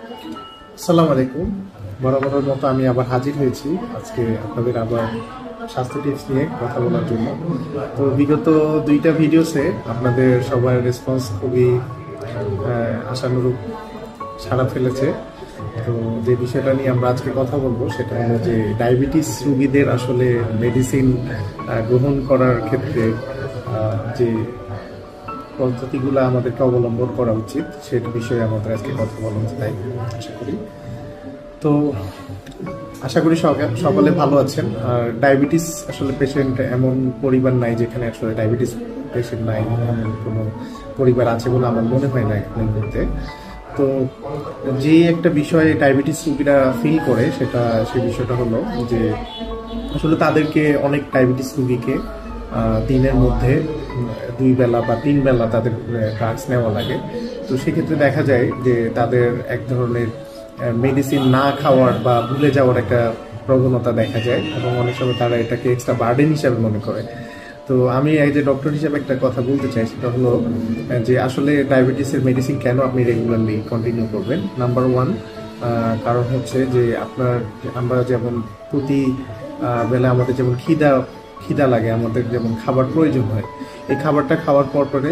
আসসালামু আলাইকুম। বরাবরের মতো আমি আবার হাজির হয়েছি আজকে আপনাদের আবার স্বাস্থ্য টিপস নিয়ে কথা বলার জন্য। তো বিগত দুইটা ভিডিওসে আপনাদের সবার রেসপন্স খুবই আশানুরূপ সাড়া ফেলেছে। তো যে বিষয়টা নিয়ে আমরা আজকে কথা বলবো সেটা হলো যে ডায়াবেটিস রোগীদের আসলে মেডিসিন গ্রহণ করার ক্ষেত্রে যে পদ্ধতিগুলো আমাদেরকে অবলম্বন করা উচিত সেটা বিষয়ে আমাদের আজকে কথা বলা উচিত, তাই আশা করি। তো আশা করি সকলে ভালো আছেন। আর ডায়াবেটিস আসলে পেশেন্ট এমন পরিবার নাই যেখানে আসলে ডায়াবেটিস পেশেন্ট নাই, এমন কোনো পরিবার আছে বলে আমার মনে হয় না এখন এই মুহূর্তে। তো যে একটা বিষয়ে ডায়াবেটিস রোগীরা ফিল করে সেই বিষয়টা হলো যে আসলে তাদেরকে অনেক ডায়াবেটিস রোগীকে দিনের মধ্যে 2 বেলা বা 3 বেলা তাদের ড্রাগস নেওয়া লাগে। তো সেক্ষেত্রে দেখা যায় যে তাদের এক ধরনের মেডিসিন না খাওয়ার বা ভুলে যাওয়ার একটা প্রবণতা দেখা যায়, এবং অনেক সময় তারা এটাকে এক্সট্রা বার্ডেন হিসাবে মনে করে। তো আমি এই যে ডক্টর হিসেবে একটা কথা বলতে চাই, সেটা হলো যে আসলে ডায়াবেটিসের মেডিসিন কেন আপনি রেগুলারলি কন্টিনিউ করবেন। নাম্বার 1 কারণ হচ্ছে যে আমরা যেমন প্রতি বেলা আমাদের যেমন খিদা লাগে, আমাদের যেমন খাবার প্রয়োজন হয়, এই খাবারটা খাওয়ার পরে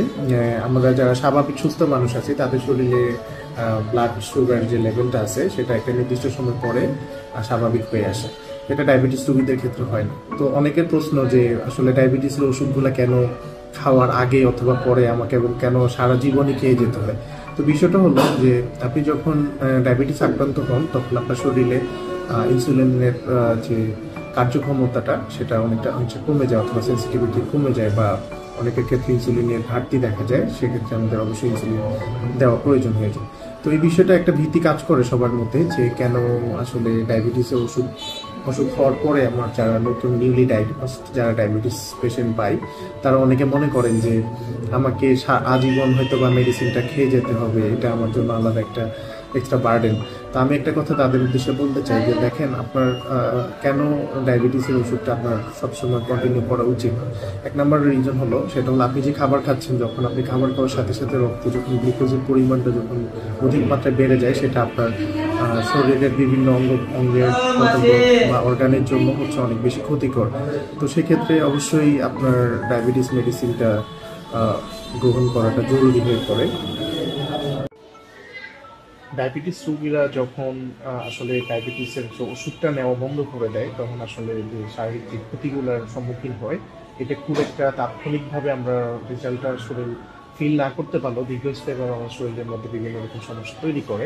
আমরা যারা স্বাভাবিক সুস্থ মানুষ আছি তাদের শরীরে ব্লাড সুগার যে লেভেলটা আছে সেটা একটা নির্দিষ্ট সময় পরে স্বাভাবিক হয়ে আসে। এটা ডায়াবেটিস রোগীদের ক্ষেত্রে হয় না। তো অনেকের প্রশ্ন যে আসলে ডায়াবেটিসের ওষুধগুলো কেন খাওয়ার আগে অথবা পরে আমাকে এবং কেন সারা জীবনই খেয়ে যেতে হয়। তো বিষয়টা হলো যে আপনি যখন ডায়াবেটিস আক্রান্ত হন তখন আপনার শরীরে ইনসুলিনের যে কার্যক্ষমতাটা সেটা অনেকটা কমে যায়, অথবা সেন্সিটিভিটি কমে যায়, বা অনেকের ক্ষেত্রে ইনসুলিনের ঘাটতি দেখা যায়। সেক্ষেত্রে আমাদের অবশ্যই ইনসুলিন দেওয়া প্রয়োজন হয়ে যায়। তো এই বিষয়টা একটা ভীতি কাজ করে সবার মধ্যে যে কেন আসলে ডায়াবেটিসের অসুখ হওয়ার পরে আমার যারা নতুন নিউলি ডায়াগনোস যারা ডায়াবেটিস পেশেন্ট পাই তারা অনেকে মনে করেন যে আমাকে আজীবন হয়তো বা মেডিসিনটা খেয়ে যেতে হবে, এটা আমার জন্য আলাদা একটা এক্সট্রা বার্ডেন। তো আমি একটা কথা তাদের উদ্দেশ্যে বলতে চাই যে দেখেন, আপনার কেন ডায়াবেটিসের ওষুধটা আপনার সবসময় কন্টিনিউ করা উচিত। 1 নম্বর রিজন হলো সেটা হলো আপনি যে খাবার খাচ্ছেন, যখন আপনি খাবার খাওয়ার সাথে সাথে রক্তে যখন গ্লুকোজের পরিমাণটা যখন অধিক মাত্রায় বেড়ে যায়, সেটা আপনার শরীরের বিভিন্ন অঙ্গের বা অর্গানের জন্য হচ্ছে অনেক বেশি ক্ষতিকর। তো সেক্ষেত্রে অবশ্যই আপনার ডায়াবেটিস মেডিসিনটা গ্রহণ করাটা জরুরি হয়ে পড়ে। ডায়াবেটিস রোগীরা যখন আসলে ডায়াবেটিসের যে ওষুধটা নেওয়া বন্ধ করে দেয় তখন আসলে যে শারীরিক যে ক্ষতিগুলোর সম্মুখীন হয় এটা খুব একটা তাৎক্ষণিকভাবে আমরা রেজাল্টটা আসলে ফিল না করতে পারলেও দীর্ঘস্থায়ীভাবে আমার শরীরের মধ্যে বিভিন্ন রকম সমস্যা তৈরি করে।